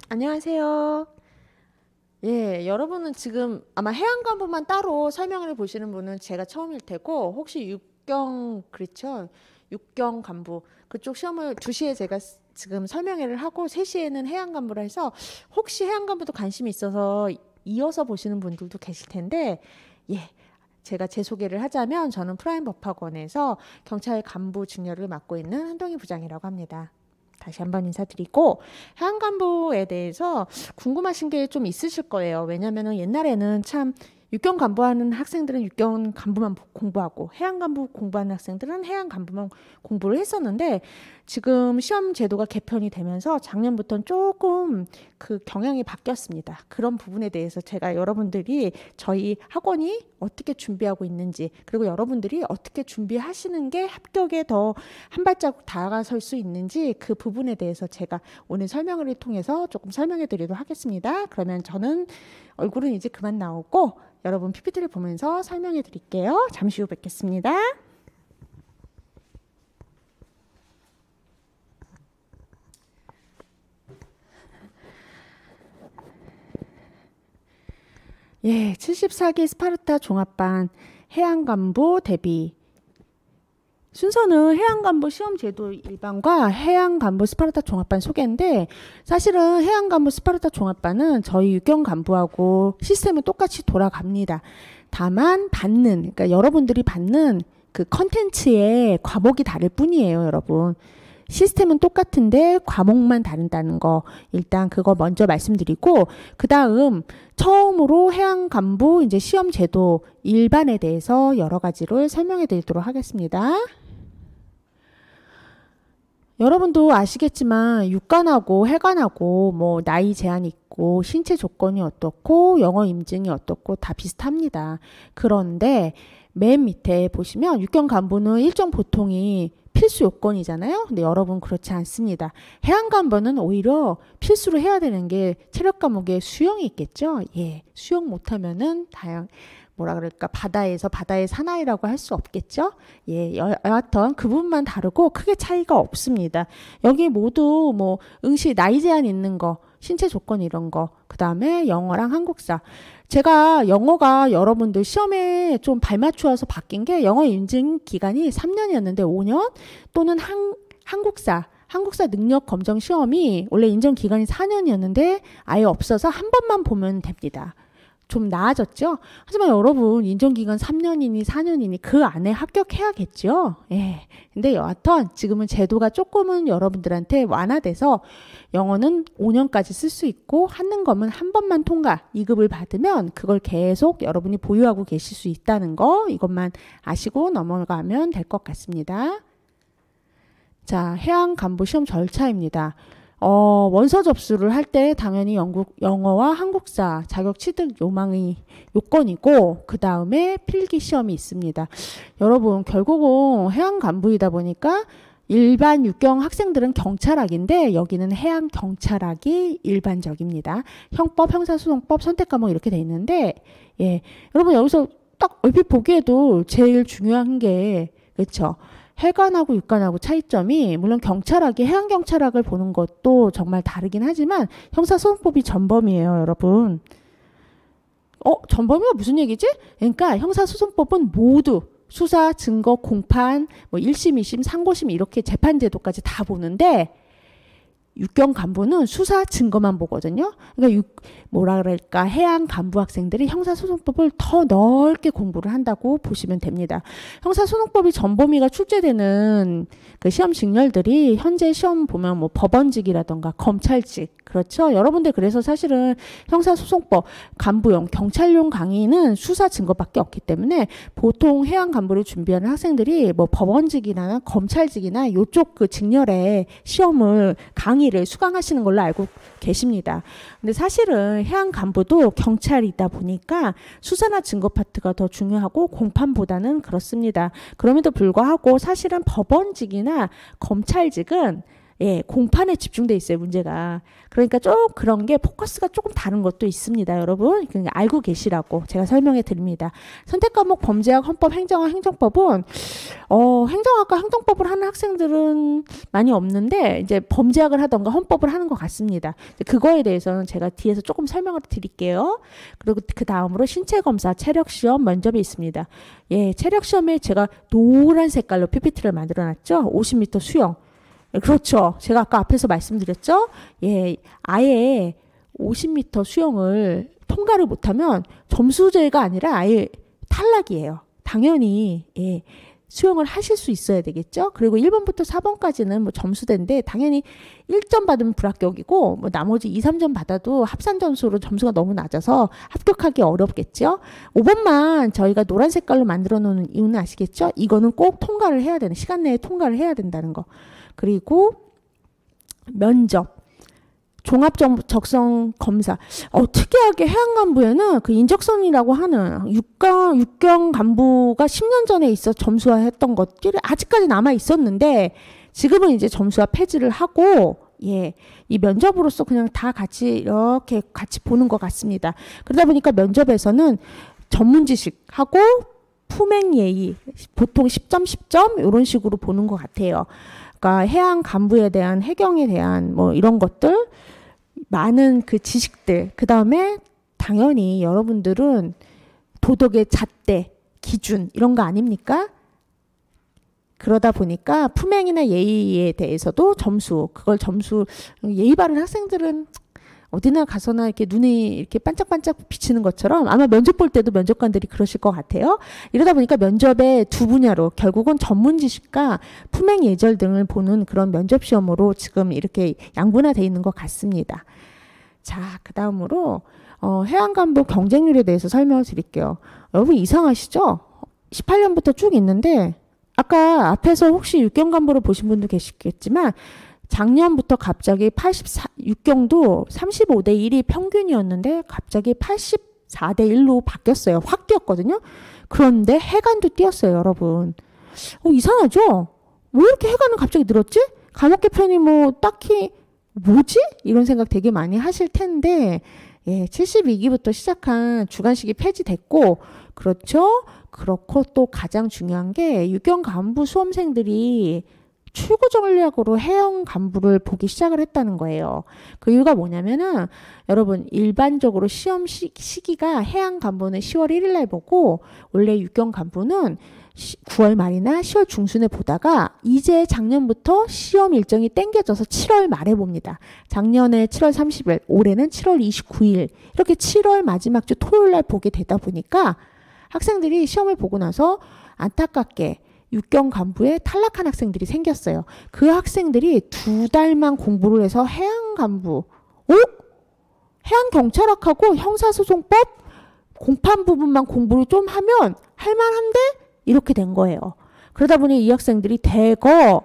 안녕하세요. 예, 여러분은 지금 아마 해양간부만 따로 설명을 보시는 분은 제가 처음일 테고, 혹시 육경, 그렇죠? 육경 간부, 그쪽 시험을 2시에 제가 지금 설명회를 하고 3시에는 해양간부라 해서 혹시 해양간부도 관심이 있어서 이어서 보시는 분들도 계실 텐데, 예, 제가 제 소개를 하자면 저는 프라임 법학원에서 경찰 간부 직렬을 맡고 있는 한동희 부장이라고 합니다. 다시 한번 인사드리고 해양간부에 대해서 궁금하신 게 좀 있으실 거예요. 왜냐면은 옛날에는 참 육경 간부하는 학생들은 육경 간부만 공부하고 해양간부 공부하는 학생들은 해양간부만 공부를 했었는데 지금 시험 제도가 개편이 되면서 작년부터는 조금 그 경향이 바뀌었습니다. 그런 부분에 대해서 제가 여러분들이 저희 학원이 어떻게 준비하고 있는지 그리고 여러분들이 어떻게 준비하시는 게 합격에 더 한 발자국 다가설 수 있는지 그 부분에 대해서 제가 오늘 설명을 통해서 조금 설명해 드리도록 하겠습니다. 그러면 저는 얼굴은 이제 그만 나오고 여러분 PPT를 보면서 설명해 드릴게요. 잠시 후 뵙겠습니다. 예, 74기 스파르타 종합반 해양간부 대비 순서는 해양간부 시험제도 일반과 해양간부 스파르타 종합반 소개인데 사실은 해양간부 스파르타 종합반은 저희 육경간부하고 시스템은 똑같이 돌아갑니다. 다만 그러니까 여러분들이 받는 그 컨텐츠의 과목이 다를 뿐이에요, 여러분. 시스템은 똑같은데 과목만 다른다는 거 일단 그거 먼저 말씀드리고 그 다음 처음으로 해양간부 이제 시험 제도 일반에 대해서 여러 가지를 설명해 드리도록 하겠습니다. 여러분도 아시겠지만 육관하고 해관하고 뭐 나이 제한 있고 신체 조건이 어떻고 영어 임증이 어떻고 다 비슷합니다. 그런데 맨 밑에 보시면 육경 간부는 일정 보통이 필수 요건이잖아요. 근데 여러분 그렇지 않습니다. 해양간부는 오히려 필수로 해야 되는 게 체력 과목에 수영이 있겠죠. 예, 수영 못하면은 뭐라 그럴까 바다에서 바다의 사나이라고 할 수 없겠죠. 예, 여하튼 그 부분만 다르고 크게 차이가 없습니다. 여기 모두 뭐 응시 나이 제한 있는 거 신체 조건 이런 거 그 다음에 영어랑 한국사 제가 영어가 여러분들 시험에 좀 발맞추어서 바뀐 게 영어 인증 기간이 3년이었는데 5년 또는 한국사 능력 검정 시험이 원래 인정 기간이 4년이었는데 아예 없어서 한 번만 보면 됩니다. 좀 나아졌죠? 하지만 여러분 인정기간 3년이니 4년이니 그 안에 합격해야겠죠? 예. 근데 여하튼 지금은 제도가 조금은 여러분들한테 완화돼서 영어는 5년까지 쓸 수 있고 한능검은 한 번만 통과 2급을 받으면 그걸 계속 여러분이 보유하고 계실 수 있다는 거 이것만 아시고 넘어가면 될 것 같습니다. 자, 해양간부 시험 절차입니다. 원서 접수를 할 때 당연히 영어와 한국사 자격 취득 요건이고 그 다음에 필기 시험이 있습니다. 여러분 결국은 해양간부이다 보니까 일반 육경 학생들은 경찰학인데 여기는 해양경찰학이 일반적입니다. 형법, 형사소송법, 선택과목 이렇게 돼 있는데 예, 여러분 여기서 딱 얼핏 보기에도 제일 중요한 게 그렇죠. 해관하고 육관하고 차이점이 물론 경찰학이 해양경찰학을 보는 것도 정말 다르긴 하지만 형사소송법이 전범이에요, 여러분. 전범이가 무슨 얘기지? 그러니까 형사소송법은 모두 수사, 증거, 공판, 뭐 1심, 2심, 상고심 이렇게 재판제도까지 다 보는데 육경 간부는 수사 증거만 보거든요. 그러니까 뭐라 그럴까 해양 간부 학생들이 형사소송법을 더 넓게 공부를 한다고 보시면 됩니다. 형사소송법이 전범위가 출제되는 그 시험 직렬들이 현재 시험 보면 뭐 법원직이라던가 검찰직 그렇죠. 여러분들 그래서 사실은 형사소송법 간부용 경찰용 강의는 수사 증거밖에 없기 때문에 보통 해양 간부를 준비하는 학생들이 뭐 법원직이나 검찰직이나 요쪽 그 직렬의 시험을 강의를 수강하시는 걸로 알고 계십니다. 근데 사실은 해양 간부도 경찰이다 보니까 수사나 증거 파트가 더 중요하고 공판보다는 그렇습니다. 그럼에도 불구하고 사실은 법원직이나 검찰직은 예, 공판에 집중돼 있어요, 문제가. 그러니까 좀 그런 게 포커스가 조금 다른 것도 있습니다, 여러분. 그러니까 알고 계시라고 제가 설명해 드립니다. 선택 과목 범죄학, 헌법, 행정학, 행정법은 행정학과 행정법을 하는 학생들은 많이 없는데 이제 범죄학을 하던가 헌법을 하는 것 같습니다. 그거에 대해서는 제가 뒤에서 조금 설명을 드릴게요. 그리고 그 다음으로 신체 검사, 체력 시험, 면접이 있습니다. 예, 체력 시험에 제가 노란 색깔로 PPT를 만들어 놨죠. 50m 수영. 그렇죠. 제가 아까 앞에서 말씀드렸죠. 예, 아예 50m 수영을 통과를 못하면 점수제가 아니라 아예 탈락이에요. 당연히 예, 수영을 하실 수 있어야 되겠죠. 그리고 1번부터 4번까지는 뭐 점수대인데 당연히 1점 받으면 불합격이고 뭐 나머지 2, 3점 받아도 합산 점수로 점수가 너무 낮아서 합격하기 어렵겠죠. 5번만 저희가 노란 색깔로 만들어 놓는 이유는 아시겠죠? 이거는 꼭 통과를 해야 되는, 시간 내에 통과를 해야 된다는 거. 그리고 면접, 종합적성 검사. 특이하게 해양간부에는 그 인적선이라고 하는 육경 간부가 10년 전에 있어 점수화했던 것들이 아직까지 남아 있었는데 지금은 이제 점수화 폐지를 하고 예, 이 면접으로서 그냥 다 같이 이렇게 같이 보는 것 같습니다. 그러다 보니까 면접에서는 전문 지식하고 품행 예의 보통 10점 10점 이런 식으로 보는 것 같아요. 그러니까 해양 간부에 대한, 해경에 대한 뭐 이런 것들, 많은 그 지식들, 그 다음에 당연히 여러분들은 도덕의 잣대, 기준 이런 거 아닙니까? 그러다 보니까 품행이나 예의에 대해서도 점수, 그걸 점수, 예의 바른 학생들은 어디나 가서나 이렇게 눈이 이렇게 반짝반짝 비치는 것처럼 아마 면접 볼 때도 면접관들이 그러실 것 같아요. 이러다 보니까 면접의 두 분야로 결국은 전문 지식과 품행 예절 등을 보는 그런 면접 시험으로 지금 이렇게 양분화되어 있는 것 같습니다. 자, 그 다음으로 해양간부 경쟁률에 대해서 설명을 드릴게요. 여러분 이상하시죠? 18년부터 쭉 있는데 아까 앞에서 혹시 육경간부를 보신 분도 계시겠지만 작년부터 갑자기 6경도 35대 1이 평균이었는데 갑자기 84대 1로 바뀌었어요. 확 뛰었거든요. 그런데 해관도 뛰었어요, 여러분. 이상하죠? 왜 이렇게 해관은 갑자기 늘었지? 간혹 개편이 뭐 딱히 뭐지? 이런 생각 되게 많이 하실 텐데 예, 72기부터 시작한 주관식이 폐지됐고 그렇죠? 그렇고 또 가장 중요한 게 육경 간부 수험생들이 출구 전략으로 해양 간부를 보기 시작을 했다는 거예요. 그 이유가 뭐냐면은 여러분 일반적으로 시험 시기가 해양 간부는 10월 1일 날 보고 원래 육경 간부는 9월 말이나 10월 중순에 보다가 이제 작년부터 시험 일정이 땡겨져서 7월 말에 봅니다. 작년에 7월 30일, 올해는 7월 29일 이렇게 7월 마지막 주 토요일 날 보게 되다 보니까 학생들이 시험을 보고 나서 안타깝게 육경 간부에 탈락한 학생들이 생겼어요. 그 학생들이 2달만 공부를 해서 해양 간부, 해양 경찰학하고 형사소송법 공판 부분만 공부를 좀 하면 할만한데 이렇게 된 거예요. 그러다 보니 이 학생들이 대거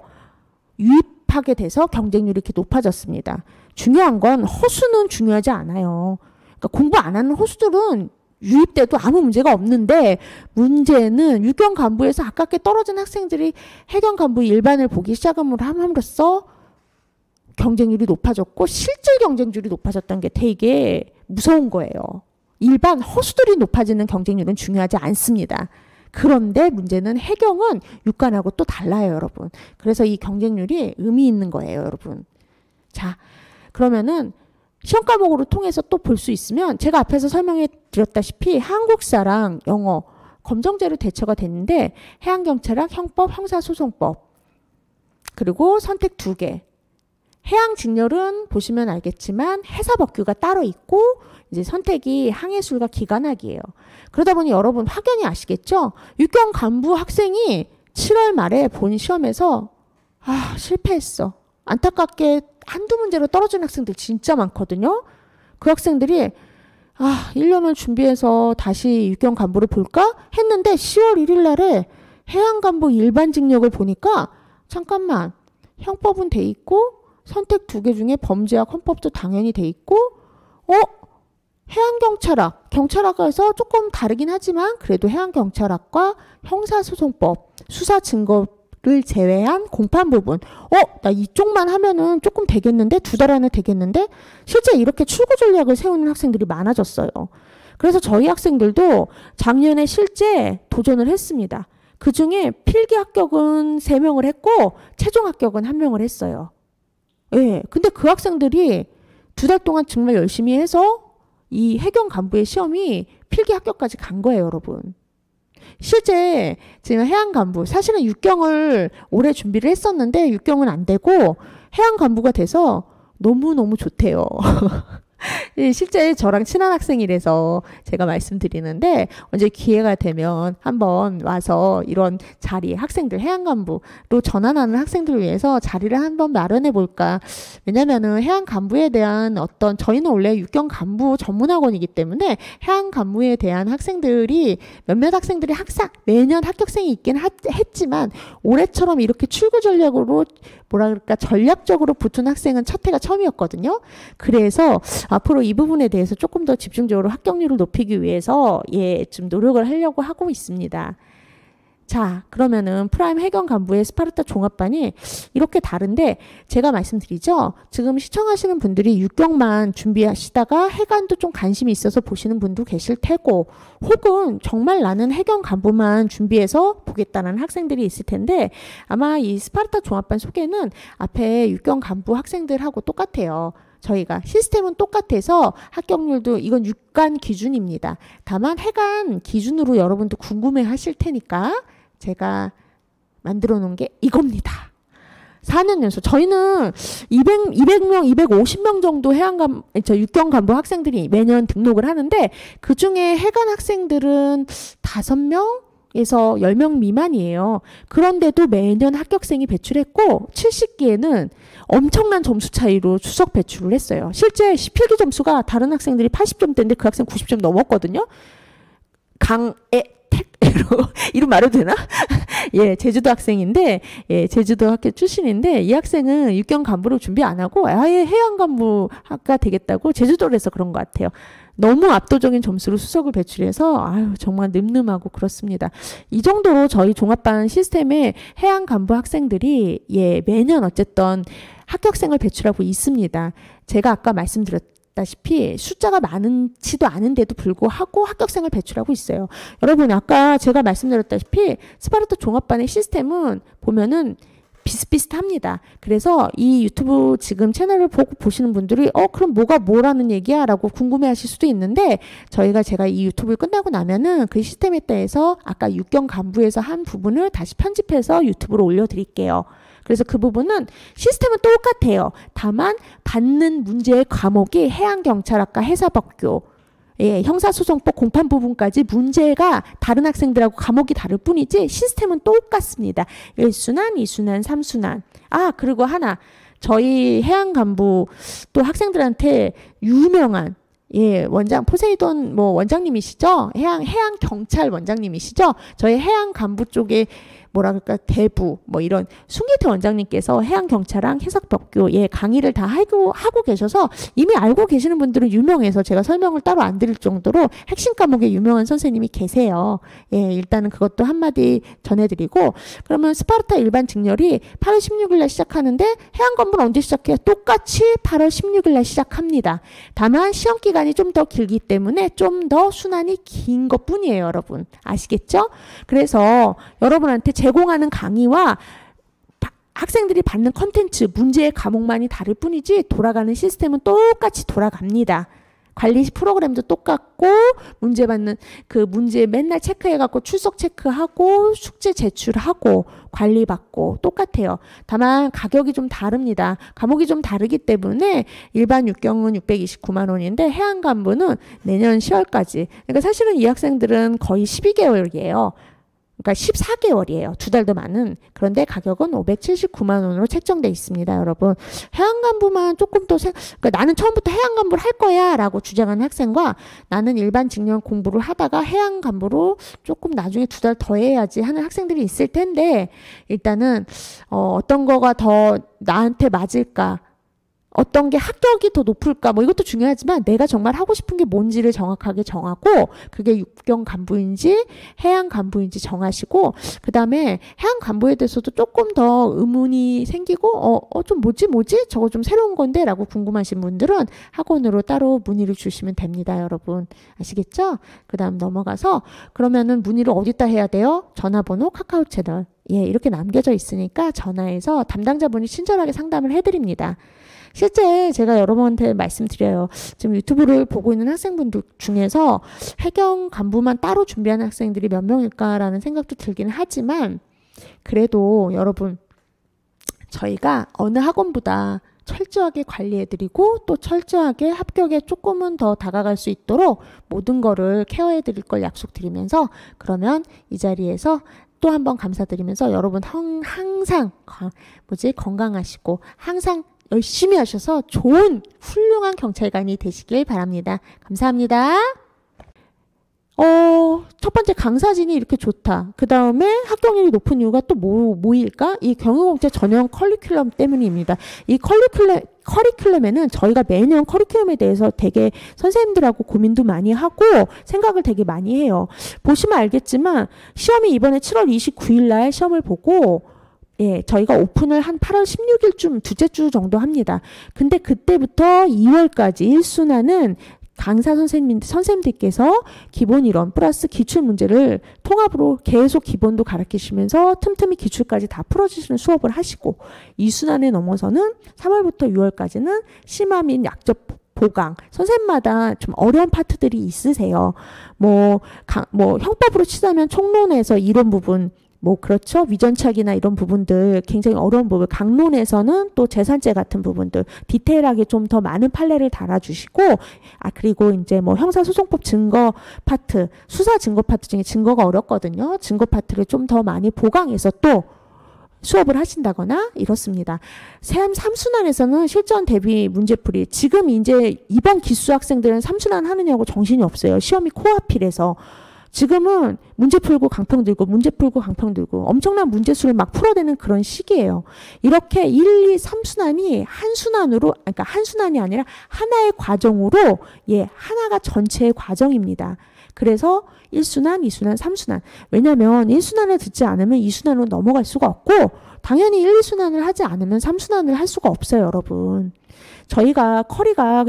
유입하게 돼서 경쟁률이 이렇게 높아졌습니다. 중요한 건 허수는 중요하지 않아요. 그러니까 공부 안 하는 허수들은 유입돼도 아무 문제가 없는데 문제는 육경 간부에서 아깝게 떨어진 학생들이 해경 간부 일반을 보기 시작함으로써 경쟁률이 높아졌고 실질 경쟁률이 높아졌다는 게 되게 무서운 거예요. 일반 허수들이 높아지는 경쟁률은 중요하지 않습니다. 그런데 문제는 해경은 육간하고 또 달라요, 여러분. 그래서 이 경쟁률이 의미 있는 거예요, 여러분. 자, 그러면은 시험 과목으로 통해서 또 볼 수 있으면 제가 앞에서 설명해 드렸다시피 한국사랑 영어, 검정제로 대처가 됐는데 해양경찰학, 형법, 형사소송법 그리고 선택 2개. 해양직렬은 보시면 알겠지만 해사법규가 따로 있고 이제 선택이 항해술과 기관학이에요. 그러다 보니 여러분 확연히 아시겠죠? 육경 간부 학생이 7월 말에 본 시험에서 실패했어. 안타깝게 한두 문제로 떨어진 학생들 진짜 많거든요. 그 학생들이 1년을 준비해서 다시 육경 간부를 볼까 했는데 10월 1일 날에 해양 간부 일반 직력을 보니까 잠깐만 형법은 돼 있고 선택 2개 중에 범죄학 헌법도 당연히 돼 있고 해양경찰학, 경찰학에서 조금 다르긴 하지만 그래도 해양경찰학과 형사소송법, 수사증거 제외한 공판 부분. 나 이쪽만 하면은 조금 되겠는데? 2달 안에 되겠는데? 실제 이렇게 출구 전략을 세우는 학생들이 많아졌어요. 그래서 저희 학생들도 작년에 실제 도전을 했습니다. 그 중에 필기 합격은 3명을 했고 최종 합격은 1명을 했어요. 예, 근데 그 학생들이 2달 동안 정말 열심히 해서 이 해경 간부의 시험이 필기 합격까지 간 거예요, 여러분. 실제 지금 해양 간부, 사실은 육경을 올해 준비를 했었는데 육경은 안 되고 해양 간부가 돼서 너무너무 좋대요. 실제 저랑 친한 학생이라서 제가 말씀드리는데 언제 기회가 되면 한번 와서 이런 자리, 학생들 해양간부로 전환하는 학생들을 위해서 자리를 한번 마련해 볼까. 왜냐면은 해양간부에 대한 어떤, 저희는 원래 육경간부 전문학원이기 때문에 해양간부에 대한 학생들이 몇몇 학생들이 항상 매년 합격생이 있긴 했지만 올해처럼 이렇게 출구 전략으로 뭐라 그럴까, 전략적으로 붙은 학생은 첫 해가 처음이었거든요. 그래서 앞으로 이 부분에 대해서 조금 더 집중적으로 합격률을 높이기 위해서 좀 노력을 하려고 하고 있습니다. 자, 그러면은 프라임 해경 간부의 스파르타 종합반이 이렇게 다른데, 제가 말씀드리죠. 지금 시청하시는 분들이 육경만 준비하시다가 해관도 좀 관심이 있어서 보시는 분도 계실 테고, 혹은 정말 나는 해경 간부만 준비해서 보겠다는 학생들이 있을 텐데, 아마 이 스파르타 종합반 소개는 앞에 육경 간부 학생들하고 똑같아요. 저희가 시스템은 똑같아서 합격률도, 이건 육간 기준입니다. 다만 해간 기준으로 여러분도 궁금해 하실 테니까 제가 만들어 놓은 게 이겁니다. 4년 연수. 저희는 200명, 250명 정도 육경 간부 학생들이 매년 등록을 하는데, 그 중에 해간 학생들은 5명에서 10명 미만이에요. 그런데도 매년 합격생이 배출했고 70기에는 엄청난 점수 차이로 추석 배출을 했어요. 실제 필기 점수가 다른 학생들이 80점대인데 그 학생 90점 넘었거든요. 이름 말해도 되나? 예, 제주도 학생인데, 예, 제주도 학교 출신인데, 이 학생은 육경 간부를 준비 안 하고 아예 해양 간부가 되겠다고 제주도를 해서 그런 것 같아요. 너무 압도적인 점수로 수석을 배출해서 정말 늠름하고 그렇습니다. 이 정도로 저희 종합반 시스템의 해양 간부 학생들이 매년 어쨌든 합격생을 배출하고 있습니다. 제가 아까 말씀드렸다시피 숫자가 많지도 않은데도 불구하고 합격생을 배출하고 있어요. 여러분, 아까 제가 말씀드렸다시피 스파르타 종합반의 시스템은 보면은 비슷비슷합니다. 그래서 이 유튜브 지금 채널을 보고 보시는 분들이 그럼 뭐라는 얘기야? 라고 궁금해 하실 수도 있는데, 제가 이 유튜브를 끝나고 나면은 그 시스템에 대해서 아까 육경 간부에서 한 부분을 다시 편집해서 유튜브로 올려드릴게요. 그래서 그 부분은 시스템은 똑같아요. 다만 받는 문제의 과목이 해양경찰학과 해사법규, 형사소송법 공판 부분까지 문제가 다른 학생들하고 과목이 다를 뿐이지 시스템은 똑같습니다. 1순환, 2순환, 3순환. 그리고 하나, 저희 해양간부 또 학생들한테 유명한 원장, 포세이돈 원장님이시죠? 해양경찰 원장님이시죠? 저희 해양간부 쪽에 대부, 이런 송기태 원장님께서 해양경찰랑 해석법규, 강의를 다 하고 계셔서 이미 알고 계시는 분들은 유명해서 제가 설명을 따로 안 드릴 정도로 핵심 과목에 유명한 선생님이 계세요. 일단은 그것도 한마디 전해드리고, 그러면 스파르타 일반 직렬이 8월 16일 날 시작하는데, 해양간부는 언제 시작해요? 똑같이 8월 16일 날 시작합니다. 다만 시험 기간이 좀 더 길기 때문에 좀 더 순환이 긴 것 뿐이에요, 여러분. 아시겠죠? 그래서 여러분한테 제공하는 강의와 학생들이 받는 컨텐츠, 문제의 과목만이 다를 뿐이지 돌아가는 시스템은 똑같이 돌아갑니다. 관리 프로그램도 똑같고, 문제 받는 문제 맨날 체크해갖고 출석 체크하고 숙제 제출하고 관리받고 똑같아요. 다만 가격이 좀 다릅니다. 과목이 좀 다르기 때문에 일반 육경은 629만 원인데 해양간부는 내년 10월까지. 그러니까 사실은 이 학생들은 거의 12개월이에요. 그러니까 14개월이에요. 2달 더 많은. 그런데 가격은 579만 원으로 책정돼 있습니다, 여러분. 해양간부만 조금 더 그러니까 나는 처음부터 해양간부를 할 거야 라고 주장하는 학생과, 나는 일반 직렬 공부를 하다가 해양간부로 조금 나중에 2달 더 해야지 하는 학생들이 있을 텐데, 일단은 어떤 거가 더 나한테 맞을까, 어떤 게 합격이 더 높을까 뭐 이것도 중요하지만 내가 정말 하고 싶은 게 뭔지를 정확하게 정하고 그게 육경 간부인지 해양 간부인지 정하시고 그 다음에 해양 간부에 대해서도 조금 더 의문이 생기고 좀 뭐지 저거 좀 새로운 건데 라고 궁금하신 분들은 학원으로 따로 문의를 주시면 됩니다. 여러분 아시겠죠? 그 다음 넘어가서 그러면은 문의를 어디다 해야 돼요? 전화번호 카카오 채널 이렇게 남겨져 있으니까 전화해서 담당자분이 친절하게 상담을 해드립니다. 실제 제가 여러분한테 말씀드려요. 지금 유튜브를 보고 있는 학생분들 중에서 해경 간부만 따로 준비하는 학생들이 몇 명일까라는 생각도 들기는 하지만 그래도 여러분 저희가 어느 학원보다 철저하게 관리해드리고 또 철저하게 합격에 조금은 더 다가갈 수 있도록 모든 거를 케어해드릴 걸 약속드리면서 그러면 이 자리에서 또 한 번 감사드리면서 여러분 항상 건강하시고 항상 열심히 하셔서 좋은 훌륭한 경찰관이 되시길 바랍니다. 감사합니다. 첫 번째 강사진이 이렇게 좋다. 그 다음에 합격률이 높은 이유가 또 뭐일까? 이 경영공채 전형 커리큘럼 때문입니다. 이 커리큘럼에는 저희가 매년 커리큘럼에 대해서 되게 선생님들하고 고민도 많이 하고 생각을 되게 많이 해요. 보시면 알겠지만 시험이 이번에 7월 29일 날 시험을 보고 저희가 오픈을 한 8월 16일쯤 두째 주 정도 합니다. 근데 그때부터 2월까지 1순환은 강사 선생님들께서 기본 이론 플러스 기출 문제를 통합으로 계속 기본도 가르치시면서 틈틈이 기출까지 다 풀어주시는 수업을 하시고 2순환에 넘어서는 3월부터 6월까지는 심화 및 약적 보강 선생님마다 좀 어려운 파트들이 있으세요. 형법으로 치자면 총론에서 이론 부분 그렇죠. 위전착이나 이런 부분들 굉장히 어려운 부분 강론에서는 또 재산죄 같은 부분들 디테일하게 좀 더 많은 판례를 달아주시고 그리고 이제 형사소송법 증거 파트 수사 증거 파트 중에 증거가 어렵거든요. 증거 파트를 좀 더 많이 보강해서 또 수업을 하신다거나 이렇습니다. 3순환에서는 실전 대비 문제풀이 지금 이제 이번 기수 학생들은 3순환 하느냐고 정신이 없어요. 시험이 코앞이라서 지금은 문제 풀고 강평 들고 문제 풀고 강평 들고 엄청난 문제수를 막 풀어대는 그런 시기예요. 이렇게 1, 2, 3순환이 한순환으로 그러니까 한순환이 아니라 하나의 과정으로 하나가 전체의 과정입니다. 그래서 1순환, 2순환, 3순환 왜냐하면 1순환을 듣지 않으면 2순환으로 넘어갈 수가 없고 당연히 1, 2순환을 하지 않으면 3순환을 할 수가 없어요. 여러분. 저희가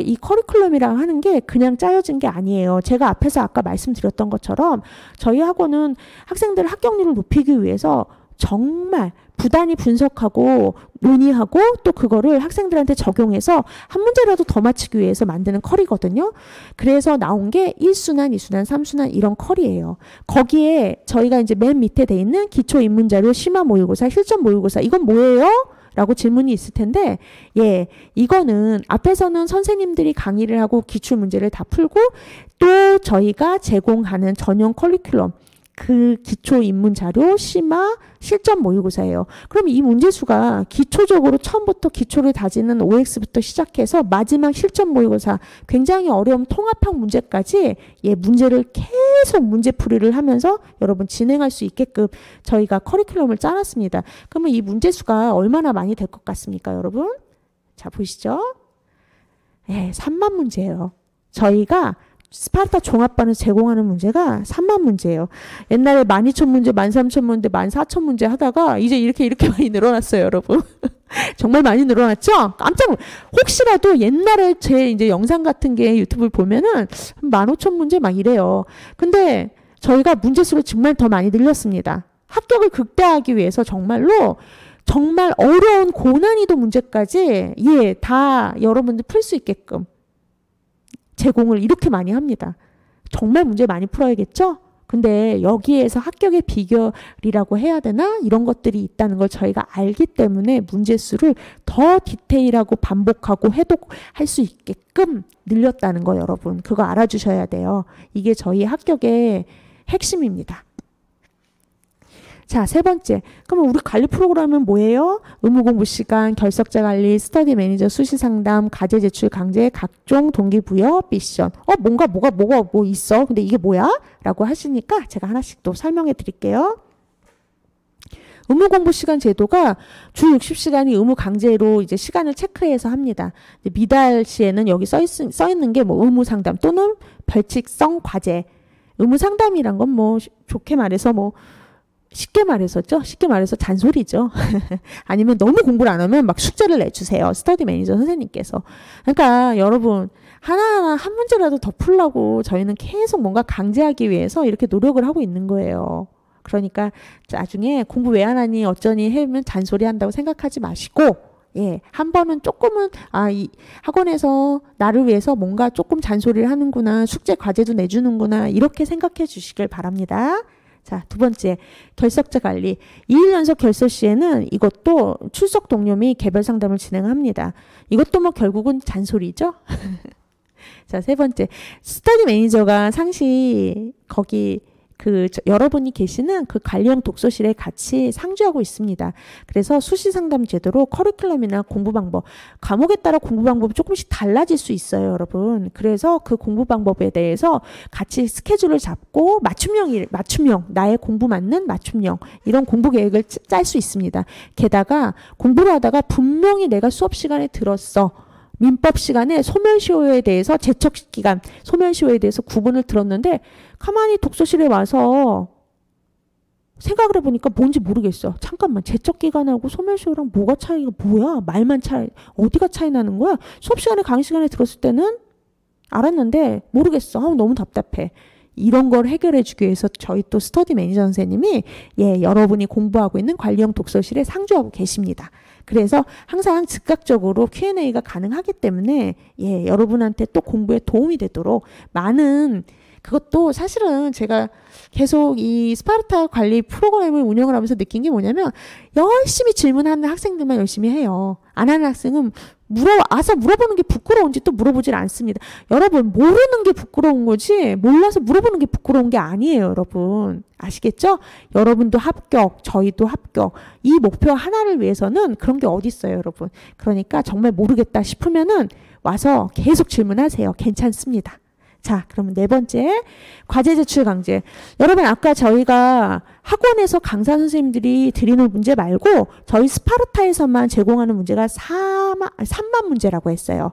이 커리큘럼이랑 하는 게 그냥 짜여진 게 아니에요. 제가 앞에서 아까 말씀드렸던 것처럼 저희 학원은 학생들의 합격률을 높이기 위해서 정말 부단히 분석하고 논의하고 또 그거를 학생들한테 적용해서 한 문제라도 더 맞추기 위해서 만드는 컬이거든요. 그래서 나온 게 1순환, 2순환, 3순환 이런 컬이에요. 거기에 저희가 이제 맨 밑에 돼 있는 기초 입문자료, 심화 모의고사, 실전 모의고사 이건 뭐예요? 라고 질문이 있을 텐데 이거는 앞에서는 선생님들이 강의를 하고 기출 문제를 다 풀고 또 저희가 제공하는 전용 커리큘럼 그 기초 입문 자료, 심화, 실전 모의고사예요. 그럼 이 문제수가 기초적으로 처음부터 기초를 다지는 OX부터 시작해서 마지막 실전 모의고사 굉장히 어려운 통합형 문제까지 문제를 계속 문제풀이를 하면서 여러분 진행할 수 있게끔 저희가 커리큘럼을 짜놨습니다. 그러면 이 문제수가 얼마나 많이 될 것 같습니까, 여러분? 자, 보시죠. 3만 문제예요. 저희가 스파르타 종합반에서 제공하는 문제가 3만 문제예요. 옛날에 12,000문제, 13,000문제, 14,000문제 하다가 이제 이렇게 많이 늘어났어요, 여러분. 정말 많이 늘어났죠? 혹시라도 옛날에 제 이제 영상 같은 게 유튜브를 보면은 15,000문제 막 이래요. 근데 저희가 문제수를 정말 더 많이 늘렸습니다. 합격을 극대화하기 위해서 정말 어려운 고난이도 문제까지 다 여러분들 풀 수 있게끔 제공을 이렇게 많이 합니다. 정말 문제 많이 풀어야겠죠? 근데 여기에서 합격의 비결이라고 해야 되나? 이런 것들이 있다는 걸 저희가 알기 때문에 문제수를 더 디테일하고 반복하고 해독할 수 있게끔 늘렸다는 거 여러분. 그거 알아주셔야 돼요. 이게 저희 합격의 핵심입니다. 자, 세 번째. 그러면 우리 관리 프로그램은 뭐예요? 의무공부 시간, 결석자 관리, 스터디 매니저, 수시 상담, 과제 제출 강제, 각종 동기부여, 미션. 뭐가 있어? 근데 이게 뭐야? 라고 하시니까 제가 하나씩 또 설명해 드릴게요. 의무 공부 시간 제도가 주 60시간이 의무 강제로 이제 시간을 체크해서 합니다. 미달 시에는 여기 써 있는 게 뭐 의무 상담 또는 벌칙성 과제. 의무 상담이란 건 뭐 좋게 말해서 뭐 쉽게 말해서 잔소리죠. 아니면 너무 공부를 안 하면 막 숙제를 내주세요. 스터디 매니저 선생님께서. 그러니까 여러분 하나하나 한 문제라도 더 풀려고 저희는 계속 뭔가 강제하기 위해서 이렇게 노력을 하고 있는 거예요. 그러니까 나중에 공부 왜 안 하니 어쩌니 하면 잔소리 한다고 생각하지 마시고 예, 한 번은 조금은 이 학원에서 나를 위해서 뭔가 조금 잔소리를 하는구나. 숙제 과제도 내주는구나. 이렇게 생각해 주시길 바랍니다. 자, 두 번째, 결석자 관리. 2일 연속 결석 시에는 이것도 출석 동료 및 개별 상담을 진행합니다. 이것도 뭐 결국은 잔소리죠. 자, 세 번째, 스터디 매니저가 상시 거기 여러분이 계시는 그 관리형 독서실에 같이 상주하고 있습니다. 그래서 수시 상담 제도로 커리큘럼이나 공부 방법, 과목에 따라 공부 방법이 조금씩 달라질 수 있어요, 여러분. 그래서 그 공부 방법에 대해서 같이 스케줄을 잡고 맞춤형, 나의 공부 맞는 맞춤형, 이런 공부 계획을 짤 수 있습니다. 게다가 공부를 하다가 분명히 내가 수업 시간에 들었어. 민법 시간에 소멸시효에 대해서 제척기간, 소멸시효에 대해서 구분을 들었는데 가만히 독서실에 와서 생각을 해보니까 뭔지 모르겠어. 잠깐만, 제척기간하고 소멸시효랑 뭐가 차이가 뭐야? 말만 차이, 어디가 차이 나는 거야? 수업 시간에 강의 시간에 들었을 때는 알았는데 모르겠어. 너무 답답해. 이런 걸 해결해 주기 위해서 저희 또 스터디 매니저 선생님이 여러분이 공부하고 있는 관리형 독서실에 상주하고 계십니다. 그래서 항상 즉각적으로 Q&A가 가능하기 때문에 여러분한테 또 공부에 도움이 되도록 많은 그것도 사실은 제가 계속 이 스파르타 관리 프로그램을 운영을 하면서 느낀 게 뭐냐면 열심히 질문하는 학생들만 열심히 해요. 안 하는 학생은 물어보는 게 부끄러운지 또 물어보질 않습니다. 여러분, 모르는 게 부끄러운 거지 몰라서 물어보는 게 부끄러운 게 아니에요, 여러분. 아시겠죠? 여러분도 합격, 저희도 합격. 이 목표 하나를 위해서는 그런 게 어디 있어요, 여러분. 그러니까 정말 모르겠다 싶으면은 와서 계속 질문하세요. 괜찮습니다. 자, 그러면 네 번째, 과제 제출 강제. 여러분, 아까 저희가 학원에서 강사 선생님들이 드리는 문제 말고 저희 스파르타에서만 제공하는 문제가 3만 문제라고 했어요.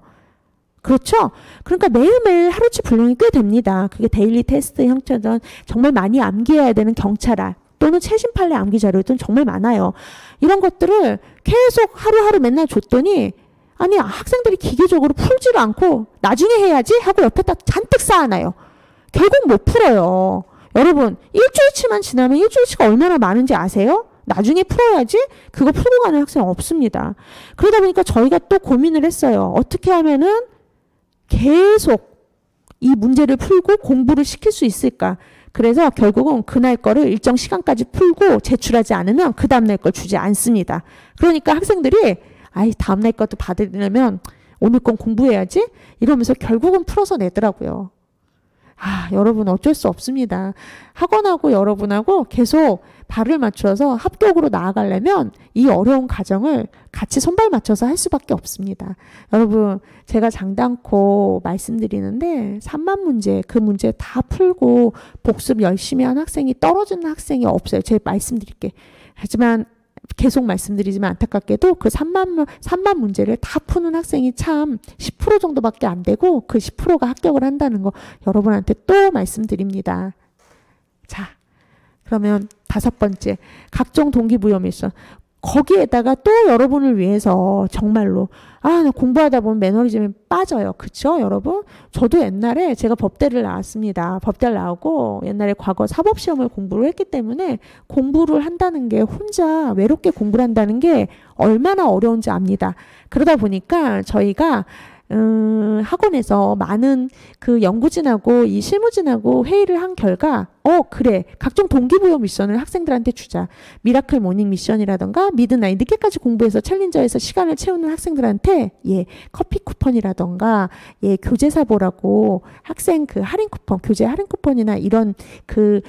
그렇죠? 그러니까 매일매일 하루치 분량이 꽤 됩니다. 그게 데일리 테스트 형태든 정말 많이 암기해야 되는 경찰학 또는 최신 판례 암기 자료든 정말 많아요. 이런 것들을 계속 하루하루 맨날 줬더니 아니 학생들이 기계적으로 풀지를 않고 나중에 해야지 하고 옆에다 잔뜩 쌓아놔요. 결국 못 풀어요. 여러분, 일주일치만 지나면 일주일치가 얼마나 많은지 아세요? 나중에 풀어야지 그거 풀고 가는 학생 없습니다. 그러다 보니까 저희가 또 고민을 했어요. 어떻게 하면은 계속 이 문제를 풀고 공부를 시킬 수 있을까? 그래서 결국은 그날 거를 일정 시간까지 풀고 제출하지 않으면 그 다음날 걸 주지 않습니다. 그러니까 학생들이 다음날 것도 받으려면 오늘 건 공부해야지 이러면서 결국은 풀어서 내더라고요. 여러분 어쩔 수 없습니다. 학원하고 여러분하고 계속 발을 맞춰서 합격으로 나아가려면 이 어려운 과정을 같이 손발 맞춰서 할 수밖에 없습니다. 여러분, 제가 장담코 말씀드리는데 3만 문제, 그 문제 다 풀고 복습 열심히 한 학생이 떨어지는 학생이 없어요. 제가 말씀드릴게. 하지만 계속 말씀드리지만 안타깝게도 그 3만 문제를 다 푸는 학생이 참 10% 정도밖에 안 되고 그 10%가 합격을 한다는 거 여러분한테 또 말씀드립니다. 자, 그러면 다섯 번째, 각종 동기부여 미션. 거기에다가 또 여러분을 위해서 정말로 나 공부하다 보면 매너리즘에 빠져요. 그쵸 여러분? 저도 옛날에 제가 법대를 나왔습니다. 법대를 나오고 옛날에 과거 사법시험을 공부를 했기 때문에 공부를 한다는 게 혼자 외롭게 공부를 한다는 게 얼마나 어려운지 압니다. 그러다 보니까 저희가 학원에서 많은 그 연구진하고 이 실무진하고 회의를 한 결과 그래, 각종 동기부여 미션을 학생들한테 주자. 미라클 모닝 미션이라던가 미드나잇 늦게까지 공부해서 챌린저에서 시간을 채우는 학생들한테 커피 쿠폰이라던가 교재 사보라고 학생 그 할인 쿠폰, 교재 할인 쿠폰이나 이런 그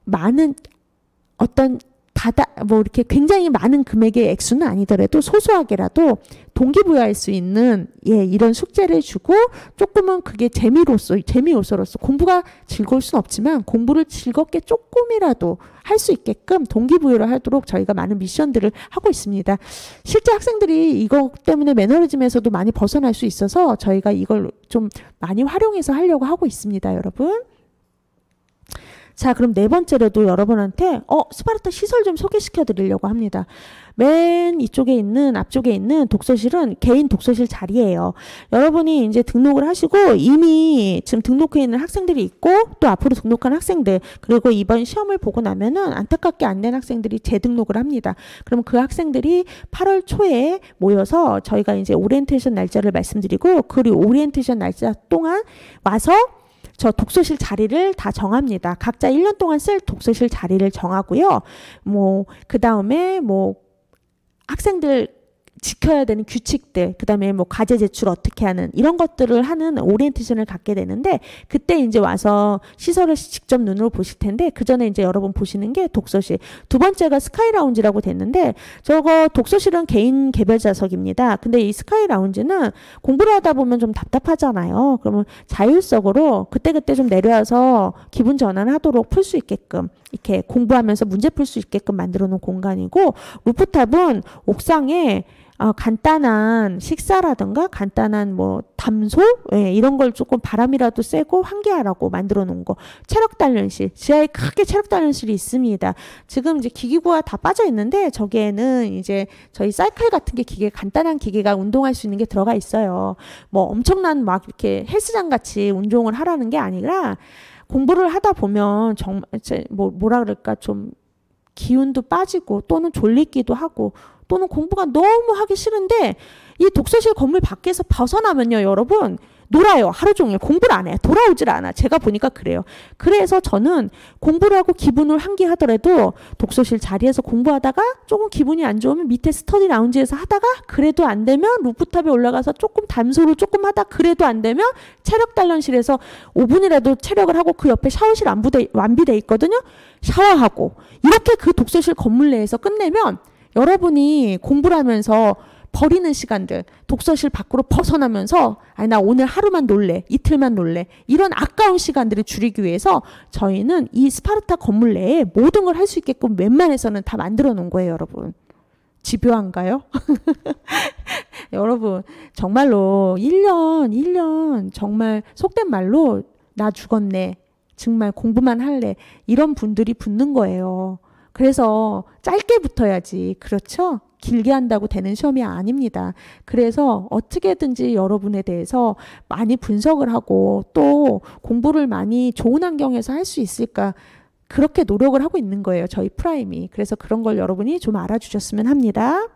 많은 어떤 뭐 이렇게 굉장히 많은 금액의 액수는 아니더라도 소소하게라도 동기부여할 수 있는 이런 숙제를 주고 조금은 그게 재미 요소로서 공부가 즐거울 순 없지만 공부를 즐겁게 조금이라도 할 수 있게끔 동기부여를 하도록 저희가 많은 미션들을 하고 있습니다. 실제 학생들이 이것 때문에 매너리즘에서도 많이 벗어날 수 있어서 저희가 이걸 좀 많이 활용해서 하려고 하고 있습니다, 여러분. 자, 그럼 네 번째로도 여러분한테 스파르타 시설 좀 소개시켜 드리려고 합니다. 맨 앞쪽에 있는 독서실은 개인 독서실 자리예요. 여러분이 이제 등록을 하시고 이미 지금 등록해 있는 학생들이 있고 또 앞으로 등록한 학생들 그리고 이번 시험을 보고 나면은 안타깝게 안 된 학생들이 재등록을 합니다. 그럼 그 학생들이 8월 초에 모여서 저희가 이제 오리엔테이션 날짜를 말씀드리고 그 오리엔테이션 날짜 동안 와서 저 독서실 자리를 다 정합니다. 각자 1년 동안 쓸 독서실 자리를 정하고요. 그 다음에 학생들 지켜야 되는 규칙들, 그 다음에 과제 제출 어떻게 하는 이런 것들을 하는 오리엔테이션을 갖게 되는데 그때 이제 와서 시설을 직접 눈으로 보실 텐데 그 전에 이제 여러분 보시는 게 독서실. 두 번째가 스카이 라운지라고 됐는데 저거 독서실은 개인 개별 좌석입니다. 근데 이 스카이 라운지는 공부를 하다 보면 좀 답답하잖아요. 그러면 자율적으로 그때그때 좀 내려와서 기분 전환하도록 풀 수 있게끔 이렇게 공부하면서 문제 풀 수 있게끔 만들어 놓은 공간이고 루프탑은 옥상에 간단한 식사라든가 간단한 담소 이런 걸 조금 바람이라도 쐬고 환기하라고 만들어 놓은 거. 체력 단련실 지하에 크게 체력 단련실이 있습니다. 지금 이제 기기구가 다 빠져 있는데 저기에는 이제 저희 사이클 같은 게 간단한 기계가 운동할 수 있는 게 들어가 있어요. 엄청난 막 이렇게 헬스장 같이 운동을 하라는 게 아니라 공부를 하다 보면 정말 뭐라 그럴까 좀 기운도 빠지고 또는 졸리기도 하고 또는 공부가 너무 하기 싫은데 이 독서실 건물 밖에서 벗어나면요 여러분 놀아요. 하루 종일 공부를 안 해. 돌아오질 않아. 제가 보니까 그래요. 그래서 저는 공부를 하고 기분을 환기하더라도 독서실 자리에서 공부하다가 조금 기분이 안 좋으면 밑에 스터디 라운지에서 하다가 그래도 안 되면 루프탑에 올라가서 조금 담소를 조금 하다 그래도 안 되면 체력 단련실에서 5분이라도 체력을 하고 그 옆에 샤워실 완비돼 있거든요. 샤워하고 이렇게 그 독서실 건물 내에서 끝내면 여러분이 공부를 하면서 버리는 시간들 독서실 밖으로 벗어나면서 나 오늘 하루만 놀래 이틀만 놀래 이런 아까운 시간들을 줄이기 위해서 저희는 이 스파르타 건물 내에 모든 걸 할 수 있게끔 웬만해서는 다 만들어 놓은 거예요. 여러분 집요한가요? 여러분 정말로 1년 정말 속된 말로 나 죽었네 정말 공부만 할래 이런 분들이 붙는 거예요. 그래서 짧게 붙어야지 그렇죠? 길게 한다고 되는 시험이 아닙니다. 그래서 어떻게든지 여러분에 대해서 많이 분석을 하고 또 공부를 많이 좋은 환경에서 할 수 있을까 그렇게 노력을 하고 있는 거예요. 저희 프라임이. 그래서 그런 걸 여러분이 좀 알아주셨으면 합니다.